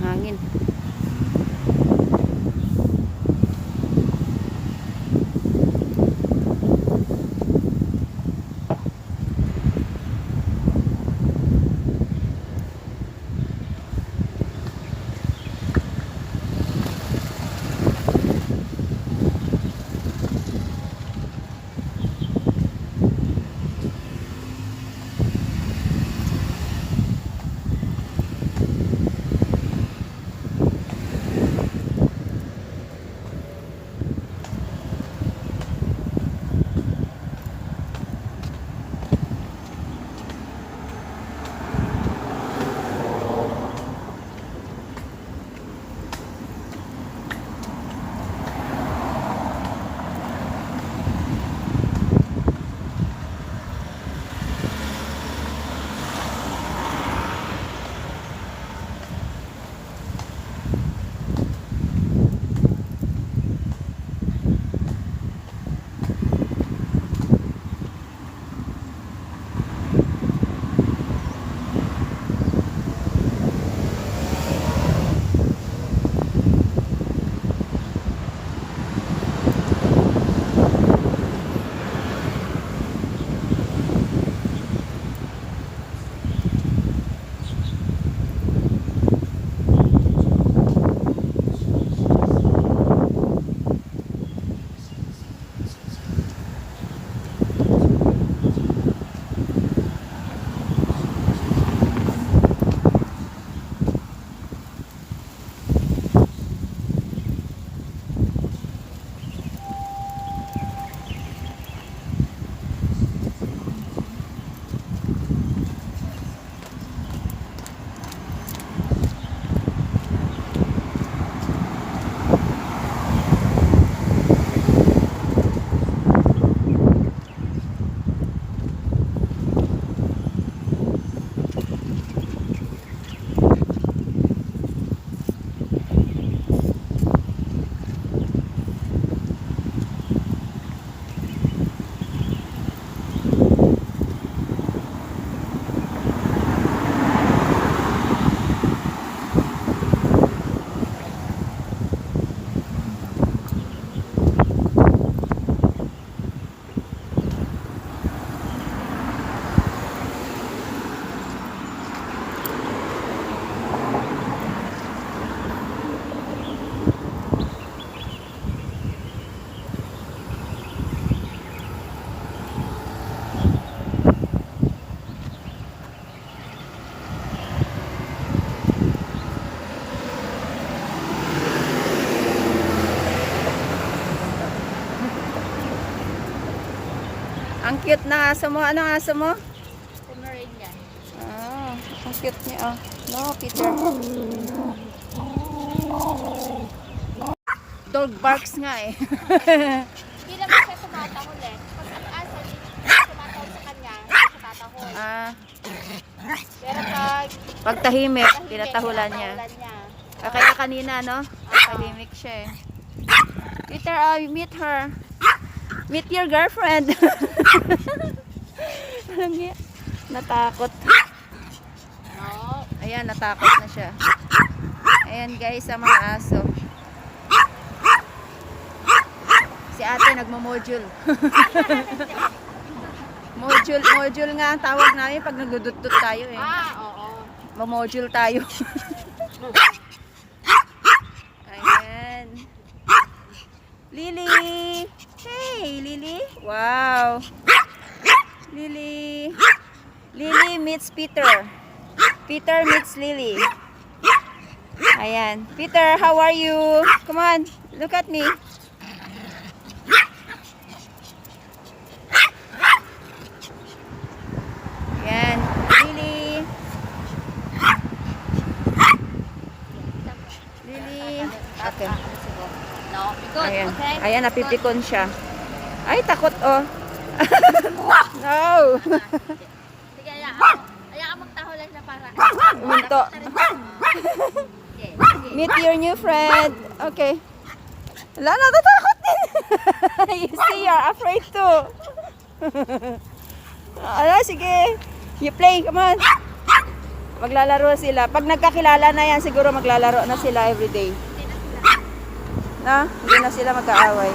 Hangin. Ang cute na aso mo. Anong aso mo? Pomeranian. Ah, ang cute niya. Oh. No, Peter. Dog barks nga eh. Hindi naman siya tumatahol eh. Pag ang aso, tumatahol sa kanya, hindi siya tatahol. Ah, Pero pag tahimik, tinatahulan niya. Kaya kanina, no? Tahimik siya eh. Peter, you meet her. Meet your girlfriend. Alam niya, natakot. No. Ayan, natakot na siya. Ayan guys, sa mga aso. Si ate nagmo-module. Module nga ang tawag namin pag nagdudut-dut tayo eh. Oo. Mamodule tayo. Ayan. Lily! Hey, Lily! Wow! Lily! Lily meets Peter. Peter meets Lily. Ayan. Peter, how are you? Come on, look at me. Ayan. Lily. Lily. Okay. No. Good. Ayan. Okay. Ayan, napipikon siya. Ay, takot oh. No. Sige, hayaan magtaho lang siya para. Minto. Sige. Sige. Meet your new friend. Okay. Wala, natatakot din. You see, you're afraid too. Ala, sige. You play, come on. Maglalaro sila. Pag nagkakilala na yan, siguro maglalaro na sila everyday. Na? Hindi na sila mag-aaway.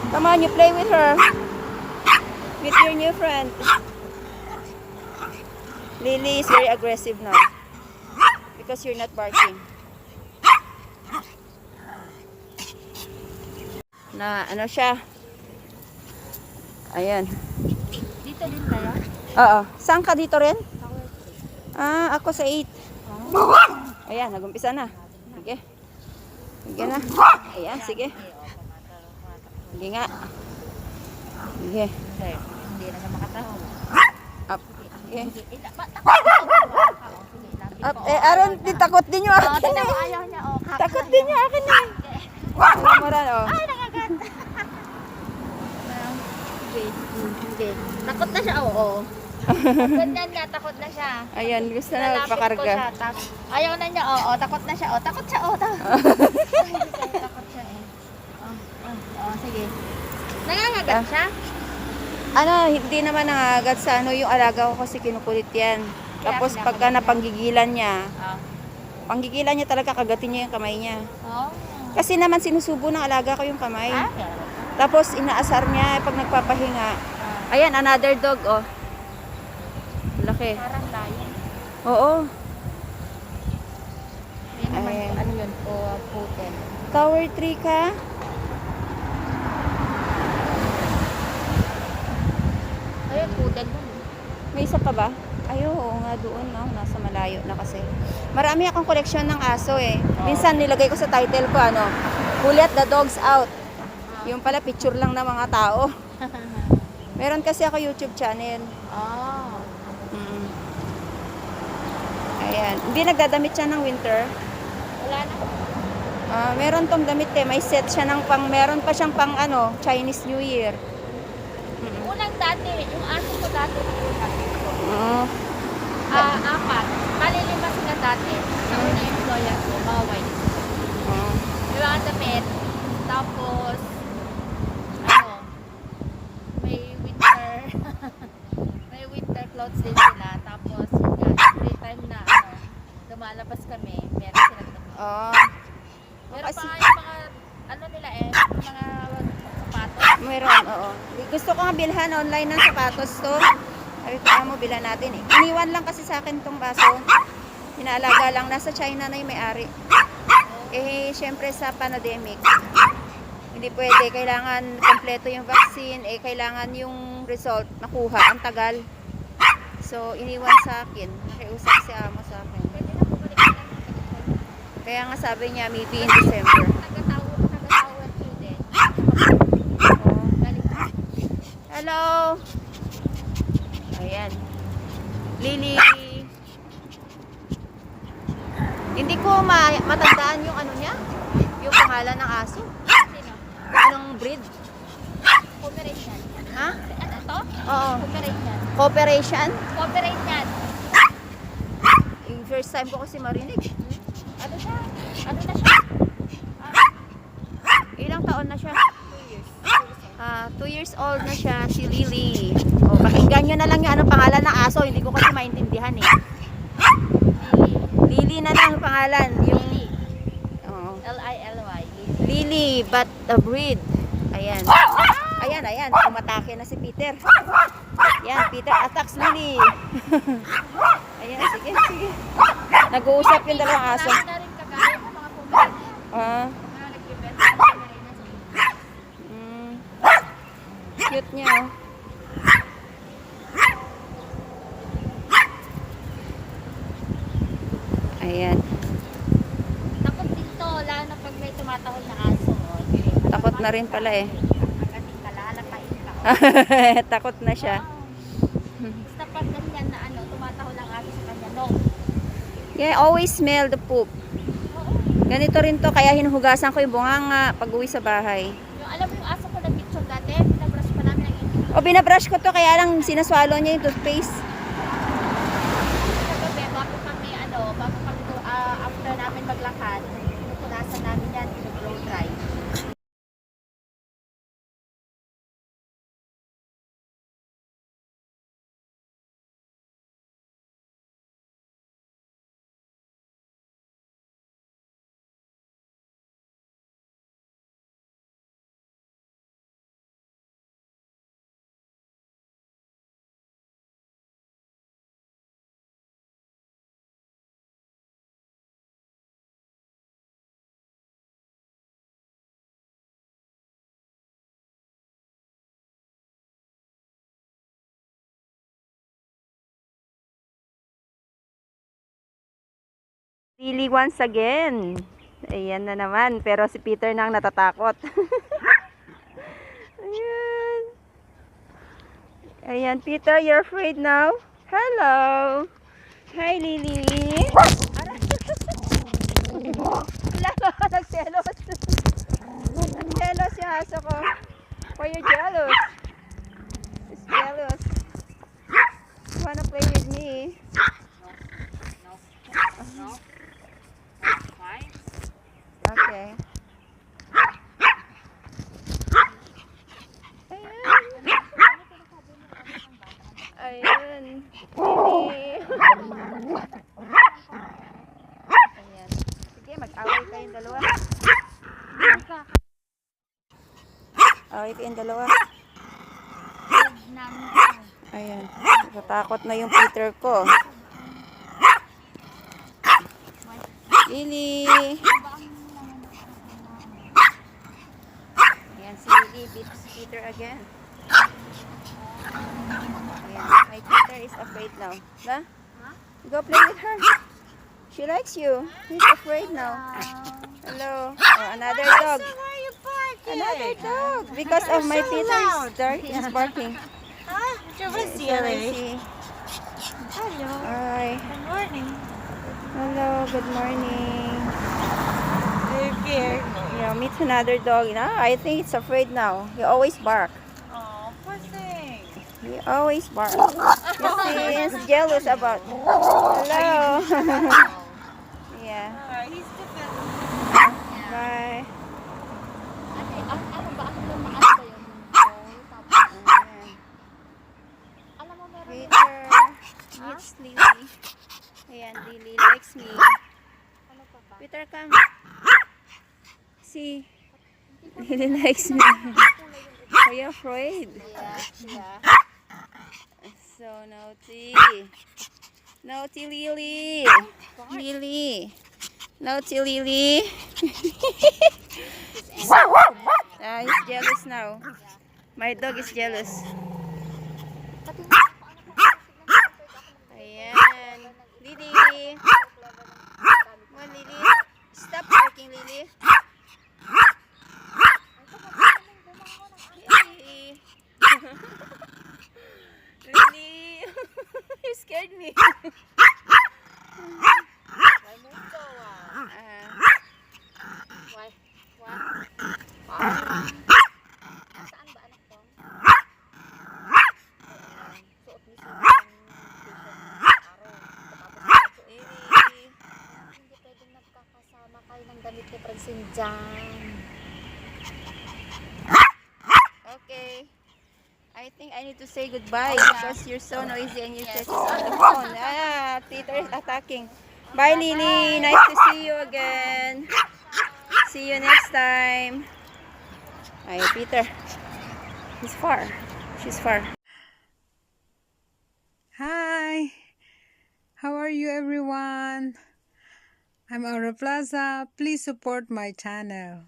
Come on, you play with her. Meet your new friend. Lily is very aggressive now. Because you're not barking. Na, ano siya? Ayan. Dito din tayo. Oo. Saan ka dito rin? Ako. Ah, ako sa 8. Ayan, nagumpisa na. Sige. Sige na. Ayan, sige. Sige nga. Sige. Hindi na siya makataho. Up. Sige. Sige. Up. Eh, Aaron, takot din yung Oh, akin tingnan mo eh. ayaw niya. Oh, Takot din yung akin eh. Maran, oh. Ay, nakagat. Sige. Sige. Takot na siya. Oo. Ganyan nga, takot na siya. Ayan, gusto na Lalapit ko magpakarga. siya. Ayaw na niya. Oo, takot na siya. Oh, takot siya. Oh, takot siya eh. Oh, sige. Nangangagat siya? Ano, hindi naman nangagat sa ano, yung alaga ko kasi kinukulit yan. Tapos Kaya pagka napanggigilan niya, Oh. panggigilan niya talaga, kagatin niya yung kamay niya. Oh. Kasi naman sinusubo ng alaga ko yung kamay. Ah, Tapos inaasar niya pag nagpapahinga. Ayan, another dog, oh. Laki. parang lion. Oo. Yan naman, Ayan. ano yun, poodle. Tower 3 ka? Ayun, poodle mo. May isa pa ba? Ay, oo nga doon, no? Nasa malayo na kasi. Marami akong koleksyon ng aso eh. Minsan nilagay ko sa title ko, ano, "Who let the dogs out?" Yung pala, picture lang ng mga tao. Meron kasi ako YouTube channel. Oh. Mm. Ayan. Hindi nagdadamit siya ng winter. Wala na. Meron tong damit eh. May set siya ng pang, meron pa siyang pang ano, Chinese New Year. Unang dati, yung aso ko dati, Oo. apat. Malilima sila dati. Nauna yung employer ko, mga white. Oo. May mga damit. Tapos, ano, may winter, may winter clothes din sila. Tapos, yun nga, every time na, ano, lumalabas kami, meron silang damit. Oo. Meron pa Kasi- nga yung mga, ano nila eh, mga sapatos. Meron, oo. Gusto ko nga bilhan online ng sapatos to. Sabi ko, mo, bilhan natin eh. Iniwan lang kasi sa akin tong baso. Inaalaga lang. Nasa China na yung may-ari. Eh, syempre sa pandemic, hindi pwede. Kailangan kompleto yung vaccine. Eh, kailangan yung result makuha. Ang tagal. So, iniwan sa akin. Nakiusap si amo sa akin. Pwede na bumalik na lang. Kaya nga sabi niya, maybe in December. Tagatawag yun din. Oo. Galing na. Hello! Ayan. Lily! Hindi ko matandaan yung ano niya. Yung pangalan ng aso. Sino? Anong breed? Cooperation. Ha? Ano to? Oo. Cooperation. Cooperation? Cooperation. Yung first time ko kasi marinig. Ano siya? Ano na siya? Ilang taon na siya? 2 years. 2 years old. 2 years old na siya, si Lily. O, pakinggan nyo na lang yung anong pangalan ng aso. Hindi ko kasi maintindihan eh. Lily na lang yung pangalan. Yung, Lily. oh, Lily. Lily, but the breed. Ayan. Ayan. Umatake na si Peter. Ayan, Peter attacks Lily. Ayan, sige. Nag-uusap yung dalawang aso. Marami na rin kagaya ng mga Pomeranian. Ah, Mga nagbibenta ng Pomeranian. mm, cute niya, oh. Ayan. Takot dito, lalo na pag may tumatahol na aso. Takot na rin pala eh. Magating ka, lalakain ka. Takot na siya. Basta pag ganyan na tumatahol ang aso sa kanya, no. Yeah, always smell the poop. Oo. Ganito rin to, kaya hinuhugasan ko yung bunganga pag uwi sa bahay. Yung, alam mo yung aso ko na picture dati, pinabrush pa namin ang ingin. O, binabrush ko to, kaya lang sinaswalo niya yung toothpaste. Sa gabi, bago kami, after namin maglakad, pinupunasan namin yan, pinag-blow dry. Lily once again. Ayan na naman, pero si Peter na ang natatakot. Ayan. Ayan, Peter, you're afraid now? Hello. Hi, Lily. Wala ka, nagselos. Nagselos yung aso ko. Why you jealous? He's jealous. You wanna play with me? Okay. Ayan. Lily. Ayan. Sige, mag-away kayong dalawa. Away kayong dalawa. Ayan. Natatakot na yung Peter ko. Lily. Ayan, si Lily beats Peter again. Ayan, my Peter is afraid now. Na? Go play with her. She likes you. He's afraid now. Hello. Oh, another dog. Another dog. Because of my Peter is barking. Yo So, sí, let's see. Hello. Hi. Good morning. Hello, good morning. They're scared. Yeah, meet another dog. No, I think it's afraid now. He always bark. Oh, poor thing. He always bark. You see, he's jealous about. Hello. Yeah. He's different. Bye. Ano ba? Ako lang maano ba yun? Tapos, alam mo meron Peter meets Lily. Ayan, Lily likes me. ano pa ba? Peter, come. See, Lily likes me. Are you afraid? Yeah. So naughty. Naughty Lily. Lily. Naughty Lily. He's jealous now. My dog is jealous. Ayan. Lily. Come on, Lily. Stop barking, Lily. Lily. Lily. You scared me. Why? Saan ba anak ko? Suot ni Lily. Hindi pwedeng nagkakasama kayo ng damit ni Francine dyan. Okay. I think I need to say goodbye Oh, yeah. because you're so noisy and you're Yes. just on the phone. Peter is attacking. Bye, Lily. Nice to see you again. See you next time. Ay, Peter. He's far. She's far. Hi, how are you everyone? I'm Aura Plaza. Please support my channel.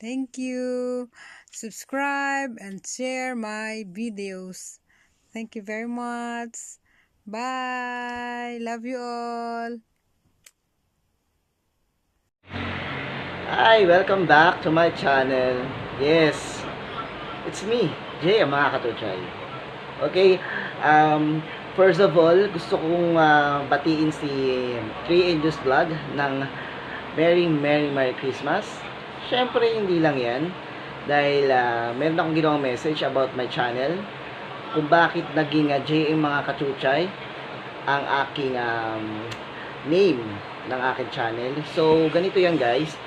Thank you. Subscribe and share my videos. Thank you very much. Bye. Love you all. Hi! Welcome back to my channel. Yes, it's me, Jay, mga katuchay. Okay, first of all, gusto kong batiin si 3 Angels Vlog ng Merry Christmas. Syempre, hindi lang yan. Dahil meron akong ginawang message about my channel. Kung bakit naging JM mga katuchay ang aking name ng aking channel. So, ganito yan guys.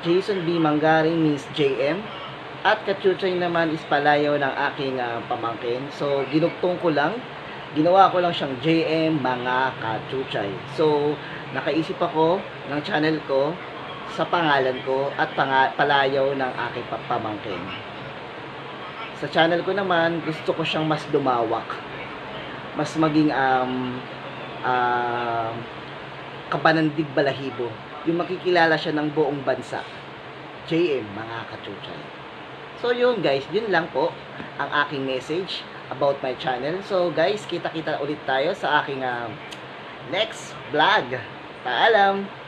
Jason B. Mangaring means JM. At Kachuchay naman is palayaw ng aking pamangkin. So, ginugtong ko lang. Ginawa ko lang siyang JM mga Kachuchay. So, nakaisip ako ng channel ko sa pangalan ko at palayaw ng aking pamangkin. Sa channel ko naman, gusto ko siyang mas lumawak. Mas maging kabanandig balahibo. Yung makikilala siya ng buong bansa. JM, mga kachuchay. So yun guys, yun lang po ang aking message about my channel. So guys, kita-kita ulit tayo sa aking next vlog. Paalam!